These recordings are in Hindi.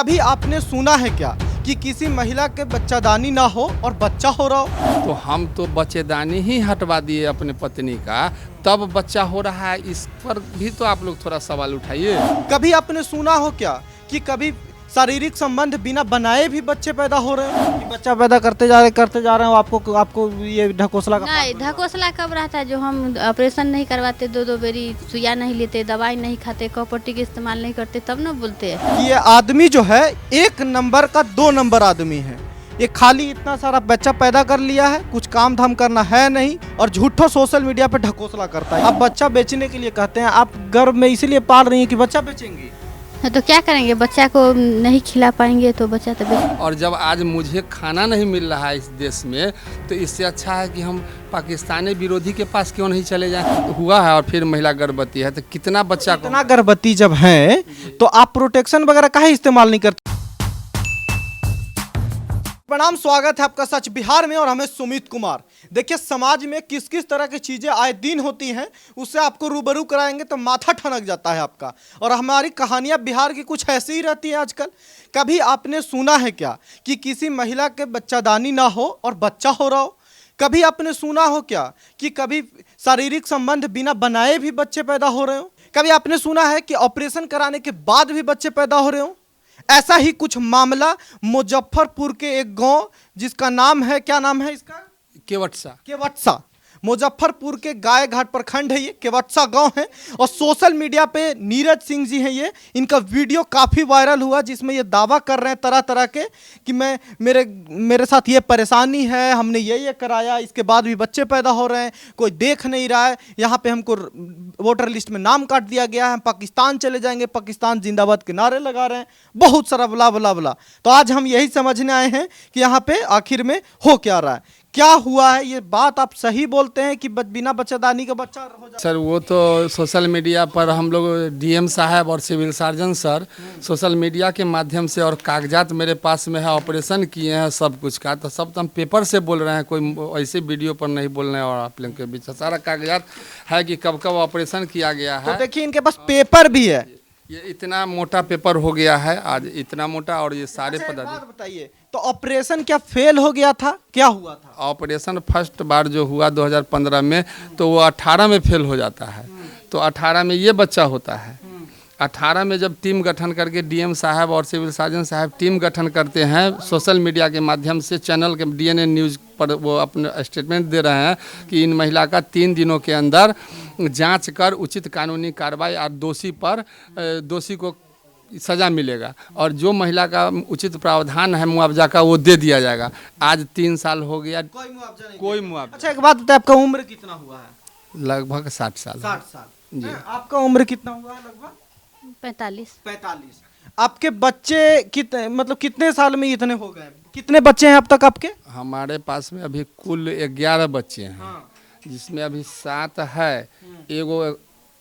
कभी आपने सुना है क्या कि किसी महिला के बच्चादानी ना हो और बच्चा हो रहा हो? तो हम तो बच्चेदानी ही हटवा दिए अपने पत्नी का, तब बच्चा हो रहा है। इस पर भी तो आप लोग थोड़ा सवाल उठाइए। कभी आपने सुना हो क्या कि कभी शारीरिक संबंध बिना बनाए भी बच्चे पैदा हो रहे हैं? कि बच्चा पैदा करते जा रहे हो, आपको ये ढकोसला का नहीं, ढकोसला कब रहता है? जो हम ऑपरेशन नहीं करवाते, दो बेरी सुइया नहीं लेते, दवाई नहीं खाते, कॉपर्टी के इस्तेमाल नहीं करते, तब ना बोलते हैं। ये आदमी जो है एक नंबर का 2 नंबर आदमी है। ये खाली इतना सारा बच्चा पैदा कर लिया है, कुछ काम धाम करना है नहीं और झूठो सोशल मीडिया पे ढकोसला करता है। आप बच्चा बेचने के लिए कहते हैं, आप गर्भ में इसीलिए पाल रही हैं कि बच्चा बेचेंगी। तो क्या करेंगे? बच्चा को नहीं खिला पाएंगे तो बच्चा तो और जब आज मुझे खाना नहीं मिल रहा है इस देश में, तो इससे अच्छा है कि हम पाकिस्तानी विरोधी के पास क्यों नहीं चले जाएं। हुआ है और फिर महिला गर्भवती है, तो कितना बच्चा को इतना गर्भवती जब है तो आप प्रोटेक्शन वगैरह काहे इस्तेमाल नहीं करते? प्रणाम, स्वागत है आपका सच बिहार में और हमें सुमित कुमार। देखिए, समाज में किस किस तरह की चीज़ें आए दिन होती हैं, उससे आपको रूबरू कराएंगे तो माथा ठनक जाता है आपका। और हमारी कहानियां बिहार की कुछ ऐसी ही रहती हैं आजकल। कभी आपने सुना है क्या कि किसी महिला के बच्चादानी ना हो और बच्चा हो रहा हो? कभी आपने सुना हो क्या कि कभी शारीरिक संबंध बिना बनाए भी बच्चे पैदा हो रहे हो? कभी आपने सुना है कि ऑपरेशन कराने के बाद भी बच्चे पैदा हो रहे हो? ऐसा ही कुछ मामला मुजफ्फरपुर के एक गांव, जिसका नाम है, क्या नाम है इसका? केवटसा। मुजफ्फरपुर के गाय घाट प्रखंड है ये, केवटसा गांव है। और सोशल मीडिया पे नीरज सिंह जी हैं ये, इनका वीडियो काफ़ी वायरल हुआ जिसमें ये दावा कर रहे हैं तरह तरह के कि मेरे साथ ये परेशानी है, हमने ये कराया, इसके बाद भी बच्चे पैदा हो रहे हैं, कोई देख नहीं रहा है, यहाँ पे हमको वोटर लिस्ट में नाम काट दिया गया है, हम पाकिस्तान चले जाएंगे, पाकिस्तान जिंदाबाद के नारे लगा रहे हैं, बहुत सारा बला बला बला। तो आज हम यही समझने आए हैं कि यहाँ पे आखिर में हो क्या रहा है, क्या हुआ है। ये बात आप सही बोलते हैं कि बिना बच्चादानी का बच्चा हो जाता है? सर, वो तो सोशल मीडिया पर हम लोग डीएम साहब और civil surgeon sir social media के माध्यम से, और कागजात मेरे पास में है, ऑपरेशन किए हैं सब कुछ का, तो सब तो हम पेपर से बोल रहे हैं, कोई ऐसे वीडियो पर नहीं बोल रहे हैं। और आप लोगों के बीच सारा कागजात है कि कब कब ऑपरेशन किया गया है। तो देखिए, इनके पास पेपर भी है। ये इतना मोटा पेपर हो गया है आज, इतना मोटा, और ये सारे बात बताइए, तो ऑपरेशन क्या फेल हो गया था, क्या हुआ था? ऑपरेशन फर्स्ट बार जो हुआ 2015 में, तो वो 18 में फेल हो जाता है, तो 18 में ये बच्चा होता है। 18 में जब टीम गठन करके डीएम साहब और सिविल सर्जन साहब टीम गठन करते हैं, सोशल मीडिया के माध्यम से चैनल के डीएनए न्यूज़ पर वो अपने स्टेटमेंट दे रहे हैं कि इन महिला का 3 दिनों के अंदर जांच कर उचित कानूनी कार्रवाई और दोषी को सज़ा मिलेगा, और जो महिला का उचित प्रावधान है मुआवजा का वो दे दिया जाएगा। आज 3 साल हो गया, कोई मुआवजा नहीं, कोई मुआवजा। अच्छा, एक बात बताइए, आपका उम्र कितना हुआ है? लगभग 60 साल। 60 साल जी। आपका उम्र कितना हुआ है? लगभग 45। आपके बच्चे कितने साल में इतने हो गए? कितने बच्चे हैं अब तक आपके? हमारे पास में अभी कुल 11 बच्चे हैं। हाँ। जिसमें अभी 7 है, एगो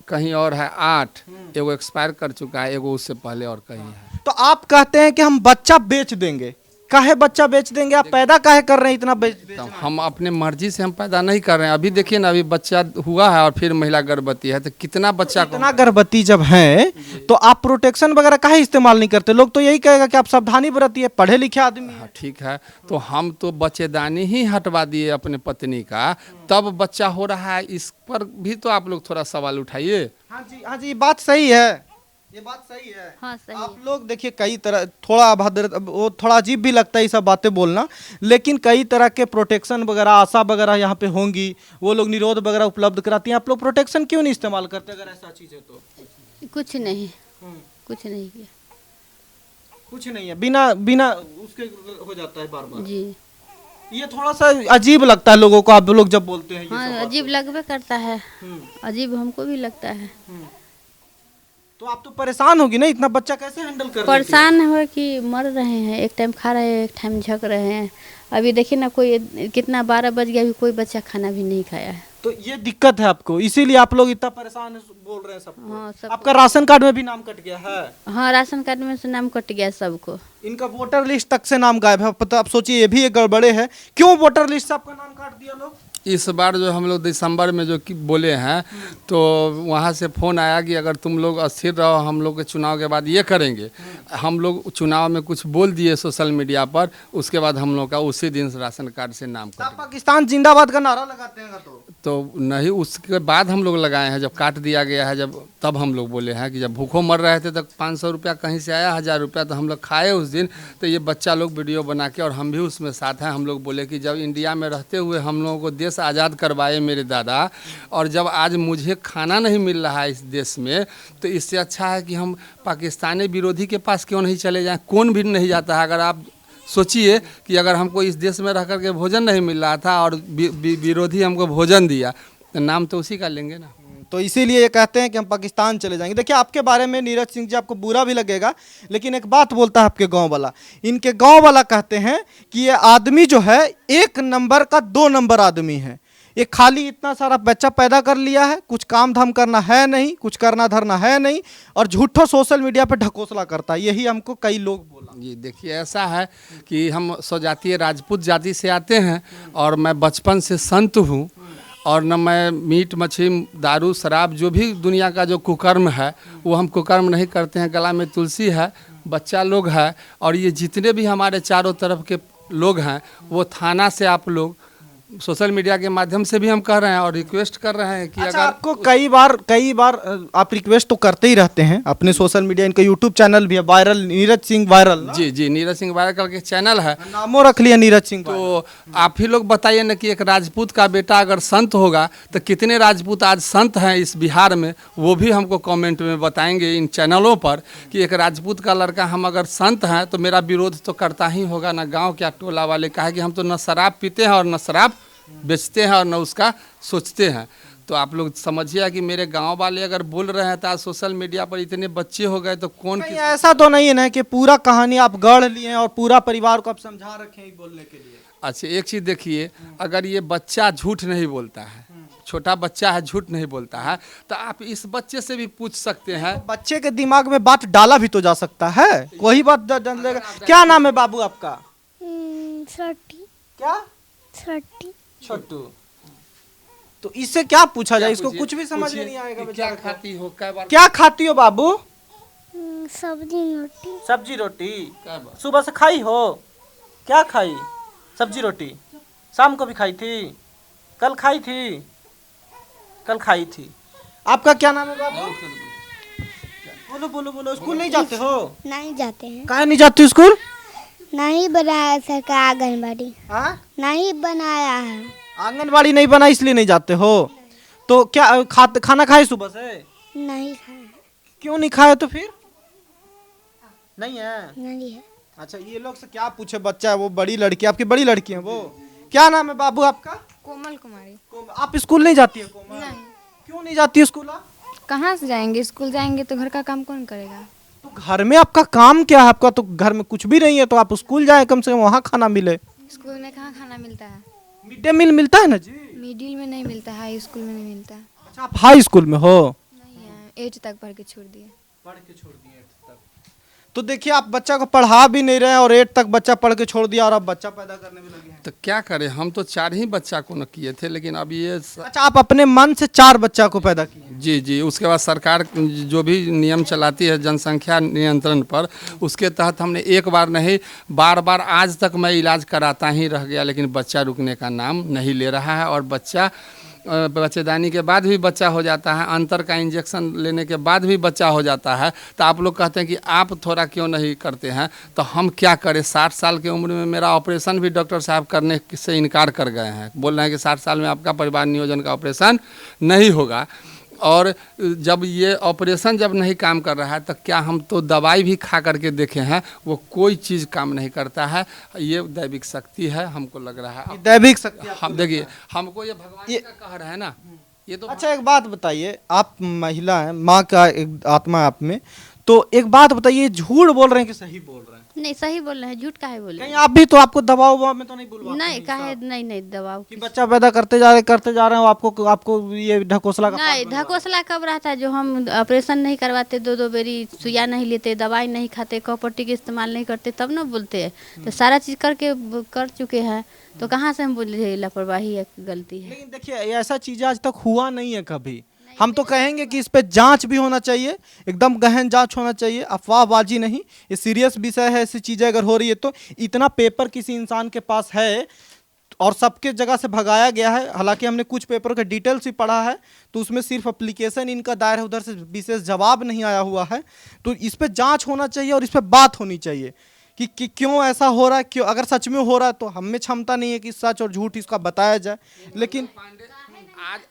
कहीं और है 8, एगो एक्सपायर कर चुका है, एगो उससे पहले और कहीं है। तो आप कहते हैं कि हम बच्चा बेच देंगे, काहे बच्चा बेच देंगे? आप पैदा काहे कर रहे हैं इतना तो हम अपने मर्जी से हम पैदा नहीं कर रहे हैं। अभी देखिए ना, अभी बच्चा हुआ है और फिर महिला गर्भवती है, तो कितना बच्चा को। इतना गर्भवती जब है तो आप प्रोटेक्शन वगैरह काहे इस्तेमाल नहीं करते? लोग तो यही कहेगा कि आप सावधानी बरतिए, पढ़े लिखे आदमी हैं। हाँ, ठीक है, तो हम तो बच्चेदानी ही हटवा दिए अपने पत्नी का, तब बच्चा हो रहा है। इस पर भी तो आप लोग थोड़ा सवाल उठाइए। हाँ जी, बात सही है, ये बात सही है। हाँ, सही आप लोग देखिए, कई तरह थोड़ा अभद्र, वो थोड़ा अजीब भी लगता है ये सब बातें बोलना, लेकिन कई तरह के प्रोटेक्शन वगैरह, आशा वगैरह यहाँ पे होंगी, वो लोग निरोध वगैरह उपलब्ध कराती हैं। आप लोग प्रोटेक्शन क्यों नहीं इस्तेमाल करते अगर ऐसा चीज़ है तो? कुछ नहीं किया। कुछ नहीं है, बिना उसके हो जाता है बार बार जी। ये थोड़ा सा अजीब लगता है लोगों को, आप लोग जब बोलते हैं ये हाँ, सब अजीब लगबे करता है, अजीब हमको भी लगता है। तो आप तो परेशान होगी ना, इतना बच्चा कैसे हैंडल कर? परेशान हो कि मर रहे हैं, एक टाइम खा रहे हैं, एक टाइम झक रहे हैं। अभी देखिए ना, कोई कितना 12 बज गया, अभी कोई बच्चा खाना भी नहीं खाया है। तो ये दिक्कत है आपको, इसीलिए आप लोग इतना परेशान बोल रहे हैं सबको। हाँ, सब। आपका राशन कार्ड में भी नाम कट गया है? हाँ, राशन कार्ड में से नाम कट गया सबको। इनका वोटर लिस्ट तक से नाम गायब है। पता, आप सोचिए, ये भी एक गड़बड़े है। क्यों वोटर लिस्ट से आपका नाम काट दिया लोग? इस बार जो हम लोग दिसंबर में जो कि बोले हैं, तो वहाँ से फ़ोन आया कि अगर तुम लोग अस्थिर रहो, हम लोग के चुनाव के बाद ये करेंगे। हम लोग चुनाव में कुछ बोल दिए सोशल मीडिया पर, उसके बाद हम लोग का उसी दिन से राशन कार्ड से नाम आप कट। पाकिस्तान जिंदाबाद का नारा लगाते हैं तो नहीं, उसके बाद हम लोग लगाए हैं, जब काट दिया गया है, जब तब हम लोग बोले हैं कि जब भूखों मर रहे थे, तब 500 रुपया कहीं से आया, 1000 रुपया तो हम लोग खाए उस दिन। तो ये बच्चा लोग वीडियो बना के, और हम भी उसमें साथ हैं, हम लोग बोले कि जब इंडिया में रहते हुए हम लोगों को देश आज़ाद करवाए मेरे दादा, और जब आज मुझे खाना नहीं मिल रहा है इस देश में, तो इससे अच्छा है कि हम पाकिस्तानी विरोधी के पास क्यों नहीं चले जाएं। कौन भी नहीं जाता है। अगर आप सोचिए कि अगर हमको इस देश में रह कर के भोजन नहीं मिल रहा था और विरोधी हमको भोजन दिया, तो नाम तो उसी का लेंगे ना। तो इसीलिए ये कहते हैं कि हम पाकिस्तान चले जाएंगे। देखिए, आपके बारे में नीरज सिंह जी, आपको बुरा भी लगेगा, लेकिन एक बात बोलता है आपके गांव वाला। इनके गांव वाला कहते हैं कि ये आदमी जो है 1 नंबर का 2 नंबर आदमी है। ये खाली इतना सारा बच्चा पैदा कर लिया है, कुछ काम धाम करना है नहीं, कुछ करना धरना है नहीं, और झूठो सोशल मीडिया पे ढकोसला करता है। यही हमको कई लोग बोला। जी देखिए, ऐसा है कि हम स्वजातीय राजपूत जाति से आते हैं, और मैं बचपन से संत हूँ, और न मैं मीट मछली दारू शराब जो भी दुनिया का जो कुकर्म है वो हम कुकर्म नहीं करते हैं। गला में तुलसी है, बच्चा लोग है, और ये जितने भी हमारे चारों तरफ के लोग हैं, वो थाना से आप लोग सोशल मीडिया के माध्यम से भी हम कह रहे हैं और रिक्वेस्ट कर रहे हैं कि अच्छा, अगर आपको कई बार आप रिक्वेस्ट तो करते ही रहते हैं अपने सोशल मीडिया। इनका यूट्यूब चैनल भी है वायरल, नीरज सिंह वायरल ना? जी नीरज सिंह वायरल करके चैनल है, नामों रख लिया नीरज सिंह। तो आप ही लोग बताइए ना कि एक राजपूत का बेटा अगर संत होगा तो कितने राजपूत आज संत हैं इस बिहार में, वो भी हमको कमेंट में बताएंगे इन चैनलों पर कि एक राजपूत का लड़का हम अगर संत हैं तो मेरा विरोध तो करता ही होगा ना। गांव क्या टोला वाले कहा कि हम तो न शराब पीते हैं और न शराब बेचते हैं और न उसका सोचते हैं। तो आप लोग समझिए कि मेरे गांव वाले अगर बोल रहे हैं तो आज सोशल मीडिया पर इतने बच्चे हो गए तो कौन नहीं, ऐसा तो नहीं है ना कि पूरा कहानी आप गढ़ लिए हैं और पूरा परिवार को आप समझा रखे हैं बोलने के लिए। अच्छा, एक चीज़ देखिए, अगर ये बच्चा झूठ नहीं बोलता है, छोटा बच्चा है, झूठ नहीं बोलता है, तो आप इस बच्चे से भी पूछ सकते हैं। बच्चे के दिमाग में बात डाला भी तो जा सकता है, वही बात जान लेगा। क्या नाम है बाबू आपका? छोटी क्या? छोटी छोटू। तो इससे क्या पूछा जाए? इसको कुछ भी समझ में नहीं आएगा। क्या खाती हो, क्या खाती हो बाबू? सब्जी रोटी सब्जी रोटी। सुबह से खाई हो? क्या खाई? सब्जी रोटी। शाम को भी खाई थी? कल खाई थी? कल खाई थी। आपका क्या नाम है बाबू? बोलो बोलो बोलो। स्कूल नहीं जाते हो? नहीं जाते हैं। काहे नहीं जाते स्कूल? नहीं बनाया सरकार आंगनबाड़ी, हाँ? नहीं बनाया है। आंगनबाड़ी नहीं बना इसलिए नहीं जाते हो? तो क्या खाना खाए सुबह से? नहीं खाया। क्यों नहीं खाए तो फिर? नहीं है? नहीं है। अच्छा, ये लोग से क्या पूछे? बच्चा है वो, बड़ी लड़की, आपकी बड़ी लड़की है वो। क्या नाम है बाबू आपका? कोमल कुमारी। आप स्कूल नहीं जाती है कोमल? नहीं। क्यों नहीं जाती है स्कूल आप? कहाँ से जाएंगे? स्कूल जाएंगे तो घर का काम कौन करेगा? तो घर में आपका काम क्या है? आपका तो घर में कुछ भी नहीं है, तो आप स्कूल जाए, कम से कम वहाँ खाना मिले। स्कूल में कहाँ खाना मिलता है? मिड डे मील मिलता है ना जी? मिडिल में नहीं मिलता है, हाई स्कूल में नहीं मिलता। अच्छा, आप हाई स्कूल में हो? नहीं है, 8 तक पढ़ के छोड़ दिए। तो देखिए, आप बच्चा को पढ़ा भी नहीं रहे और 8 तक बच्चा पढ़ के छोड़ दिया और आप बच्चा पैदा करने में लगे हैं। तो क्या करें, हम तो 4 ही बच्चा को न किए थे, लेकिन अब ये अच्छा, आप अपने मन से 4 बच्चा को पैदा किए? जी उसके बाद सरकार जो भी नियम चलाती है जनसंख्या नियंत्रण पर, उसके तहत हमने एक बार नहीं, बार आज तक मैं इलाज कराता ही रह गया, लेकिन बच्चा रुकने का नाम नहीं ले रहा है। और बच्चा बच्चेदानी के बाद भी बच्चा हो जाता है, अंतर का इंजेक्शन लेने के बाद भी बच्चा हो जाता है। तो आप लोग कहते हैं कि आप थोड़ा क्यों नहीं करते हैं, तो हम क्या करें? 60 साल की उम्र में मेरा ऑपरेशन भी डॉक्टर साहब करने से इनकार कर गए हैं, बोल रहे हैं कि 60 साल में आपका परिवार नियोजन का ऑपरेशन नहीं होगा। और जब ये ऑपरेशन जब नहीं काम कर रहा है तो क्या हम तो दवाई भी खा करके देखे हैं, वो कोई चीज़ काम नहीं करता है। ये दैविक शक्ति है, हमको लग रहा है दैविक शक्ति। हम देखिए, हमको ये भगवान का कहर है ना, ये तो। अच्छा, एक बात बताइए, आप महिला हैं, माँ का एक आत्मा आप में, तो एक बात बताइए, झूठ बोल रहे हैं कि सही बोल रहे हैं? नहीं सही बोल रहे हैं, झूठ काहे बोल रहे कहीं आप भी तो, आपको दबाव उबाव में तो नहीं बोलवा हैं? नहीं काहे, नहीं दबाव कि बच्चा पैदा करते जा रहे हो, आपको आपको ये ढकोसला का नहीं। ढकोसला कब रहा था? जो हम ऑपरेशन नहीं करवाते, 2 बेरी सुइया नहीं लेते, दवाई नहीं खाते, कॉपर्टी के इस्तेमाल नहीं करते, तब ना बोलते हैं। तो सारा चीज़ करके कर चुके हैं, तो कहाँ से हम बोले लापरवाही है, गलती है? लेकिन देखिए, ऐसा चीज आज तक हुआ नहीं है कभी। हम तो कहेंगे कि इस पे जांच भी होना चाहिए, एकदम गहन जांच होना चाहिए, अफवाहबाजी नहीं। ये सीरियस विषय है, ऐसी चीजें अगर हो रही है तो। इतना पेपर किसी इंसान के पास है और सबके जगह से भगाया गया है, हालांकि हमने कुछ पेपर का डिटेल्स भी पढ़ा है, तो उसमें सिर्फ एप्लीकेशन इनका दायर है, उधर से विशेष जवाब नहीं आया हुआ है। तो इस पे जांच होना चाहिए और इस पे बात होनी चाहिए कि क्यों ऐसा हो रहा है, क्यों, अगर सच में हो रहा है तो हम में क्षमता नहीं है कि सच और झूठ इसका बताया जाए। लेकिन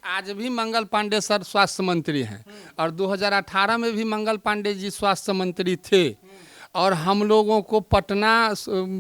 आज भी मंगल पांडे सर स्वास्थ्य मंत्री हैं, और 2018 में भी मंगल पांडे जी स्वास्थ्य मंत्री थे, और हम लोगों को पटना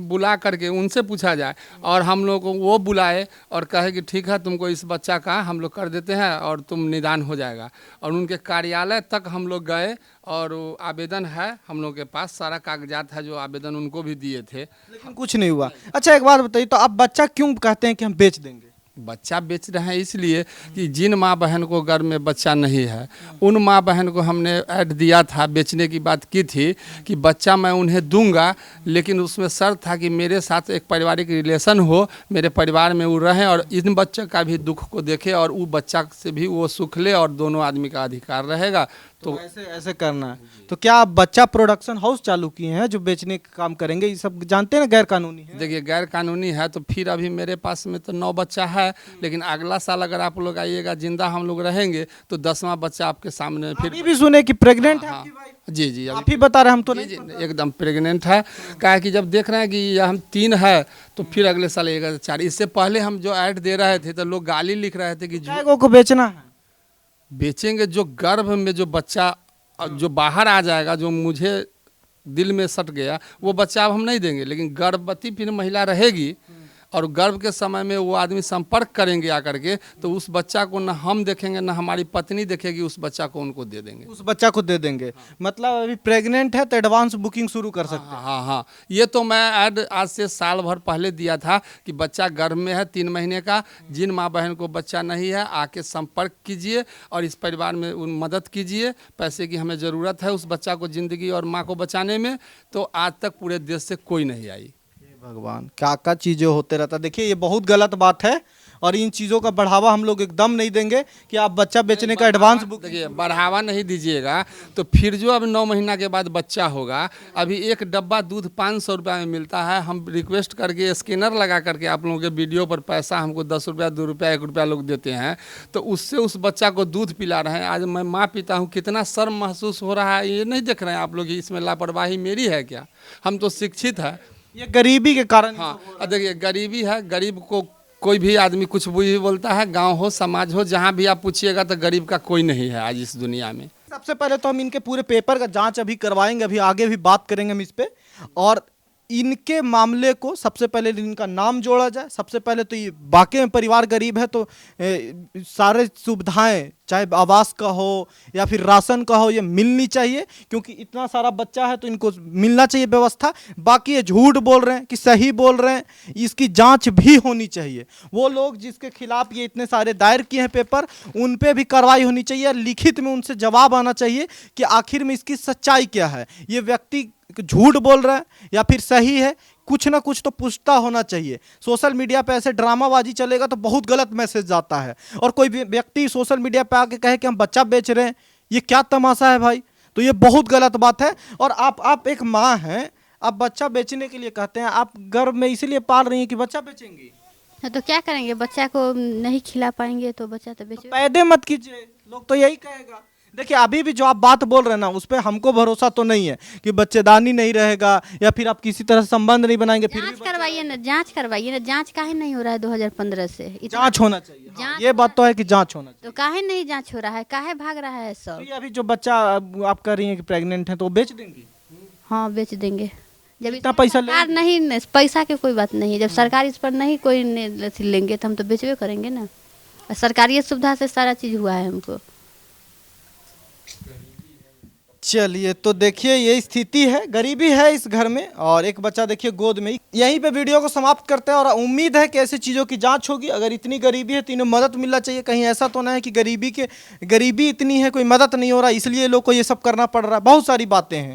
बुला करके उनसे पूछा जाए, और हम लोगों को वो बुलाए और कहे कि ठीक है, तुमको इस बच्चा का हम लोग कर देते हैं और तुम निदान हो जाएगा। और उनके कार्यालय तक हम लोग गए, और आवेदन है हम लोग के पास, सारा कागजात है, जो आवेदन उनको भी दिए थे, लेकिन कुछ नहीं हुआ। अच्छा एक बात बताइए, तो आप बच्चा क्यों कहते हैं कि हम बेच देंगे? बच्चा बेच रहे हैं इसलिए कि जिन माँ बहन को घर में बच्चा नहीं है, उन माँ बहन को हमने ऐड दिया था, बेचने की बात की थी कि बच्चा मैं उन्हें दूंगा, लेकिन उसमें शर्त था कि मेरे साथ एक पारिवारिक रिलेशन हो, मेरे परिवार में वो रहें और इन बच्चे का भी दुख को देखे, और वो बच्चा से भी वो सुख ले, और दोनों आदमी का अधिकार रहेगा। तो ऐसे करना है। तो क्या आप बच्चा प्रोडक्शन हाउस चालू किए हैं जो बेचने का काम करेंगे? ये सब जानते हैं ना, गैर कानूनी है। देखिए, गैर कानूनी है तो फिर अभी मेरे पास में तो 9 बच्चा है, लेकिन अगला साल अगर आप लोग आइएगा, जिंदा हम लोग रहेंगे, तो 10वां बच्चा आपके सामने फिर। अभी भी सुने कि प्रेग्नेंट है आपकी वाइफ? जी जी, आप ही बता रहे हैं, हम तो नहीं। जी, एकदम प्रेग्नेंट है। क्या कि जब देख रहे हैं कि ये हम 3 है, तो फिर अगले साल 4। इससे पहले हम जो ऐड दे रहे थे तो लोग गाली लिख रहे थे कि को बेचना है। बेचेंगे। जो गर्भ में जो बच्चा जो बाहर आ जाएगा, जो मुझे दिल में सट गया, वो बच्चा अब हम नहीं देंगे। लेकिन गर्भवती फिर महिला रहेगी, और गर्भ के समय में वो आदमी संपर्क करेंगे आकर के, तो उस बच्चा को न हम देखेंगे, न हमारी पत्नी देखेगी, उस बच्चा को उनको दे देंगे। उस बच्चा को दे देंगे। मतलब अभी प्रेग्नेंट है तो एडवांस बुकिंग शुरू कर सकते हैं। हाँ, ये तो मैं ऐड आज से साल भर पहले दिया था कि बच्चा गर्भ में है 3 महीने का, जिन माँ बहन को बच्चा नहीं है आके संपर्क कीजिए और इस परिवार में मदद कीजिए। पैसे की हमें ज़रूरत है उस बच्चा को ज़िंदगी और माँ को बचाने में। तो आज तक पूरे देश से कोई नहीं आई। भगवान, क्या क्या चीज़ें होते रहता। देखिए, ये बहुत गलत बात है, और इन चीज़ों का बढ़ावा हम लोग एकदम नहीं देंगे कि आप बच्चा बेचने का एडवांस बुक। देखिए, बढ़ावा नहीं दीजिएगा तो फिर जो अब 9 महीना के बाद बच्चा होगा, अभी एक डब्बा दूध 500 रुपये में मिलता है। हम रिक्वेस्ट करके स्कैनर लगा करके आप लोगों के वीडियो पर पैसा हमको 10 रुपया, 2 रुपया, 1 रुपया लोग देते हैं, तो उससे उस बच्चा को दूध पिला रहे हैं। आज मैं माँ पिता हूँ, कितना शर्म महसूस हो रहा है। ये नहीं देख रहे हैं आप लोग, इसमें लापरवाही मेरी है क्या? हम तो शिक्षित है। ये गरीबी के कारण। हाँ, देखिए, गरीबी है। गरीब को कोई भी आदमी कुछ भी बोलता है, गांव हो, समाज हो, जहां भी आप पूछिएगा तो गरीब का कोई नहीं है आज इस दुनिया में। सबसे पहले तो हम इनके पूरे पेपर का जांच अभी करवाएंगे, अभी आगे भी बात करेंगे हम इस पे, और इनके मामले को सबसे पहले इनका नाम जोड़ा जाए। सबसे पहले तो ये वाकई में परिवार गरीब है, तो सारे सुविधाएं, चाहे आवास का हो या फिर राशन का हो, ये मिलनी चाहिए, क्योंकि इतना सारा बच्चा है तो इनको मिलना चाहिए व्यवस्था। बाकी ये झूठ बोल रहे हैं कि सही बोल रहे हैं, इसकी जांच भी होनी चाहिए। वो लोग जिसके खिलाफ ये इतने सारे दायर किए हैं पेपर, उन पे भी कार्रवाई होनी चाहिए, लिखित में उनसे जवाब आना चाहिए कि आखिर में इसकी सच्चाई क्या है। ये व्यक्ति झूठ बोल रहा है या फिर सही है, कुछ ना कुछ तो पुष्टता होना चाहिए। सोशल मीडिया पे ऐसे ड्रामाबाजी चलेगा तो बहुत गलत मैसेज जाता है। और कोई भी व्यक्ति सोशल मीडिया पे आके कहे कि हम बच्चा बेच रहे हैं, ये क्या तमाशा है भाई? तो ये बहुत गलत बात है। और आप एक माँ हैं, आप बच्चा बेचने के लिए कहते हैं, आप गर्भ में इसीलिए पाल रही हैं कि बच्चा बेचेंगी? तो क्या करेंगे? बच्चा को नहीं खिला पाएंगे तो बच्चा तो बेच। पैदे मत कीजिए, लोग तो यही कहेगा। देखिए, अभी भी जो आप बात बोल रहे हैं ना, उस पर हमको भरोसा तो नहीं है कि बच्चेदानी नहीं रहेगा या फिर आप किसी तरह संबंध नहीं बनाएंगे। फिर जांच करवाइए ना, जांच करवाइए ना। जांच काहे नहीं हो रहा है 2015 से? जांच होना चाहिए। हाँ, ये बात तो है कि जांच होना चाहिए। तो काहे नहीं जांच हो रहा है? काहे भाग रहा है सब? तो ये अभी जो बच्चा आप कह रही हैं कि प्रेग्नेंट है, तो वो बेच देंगी? हाँ, बेच देंगे। जब इतना पैसा सरकार नहीं, पैसा की कोई बात नहीं, जब सरकार इस पर नहीं कोई लेंगे तो हम तो बेचबे करेंगे ना। सरकारी सुविधा से सारा चीज़ हुआ है हमको। चलिए, तो देखिए ये स्थिति है, गरीबी है इस घर में, और एक बच्चा देखिए गोद में। यहीं पे वीडियो को समाप्त करते हैं और उम्मीद है कि ऐसी चीज़ों की जांच होगी। अगर इतनी गरीबी है तो इन्हें मदद मिलना चाहिए। कहीं ऐसा तो ना है कि गरीबी इतनी है कोई मदद नहीं हो रहा इसलिए लोग को ये सब करना पड़ रहा है। बहुत सारी बातें हैं।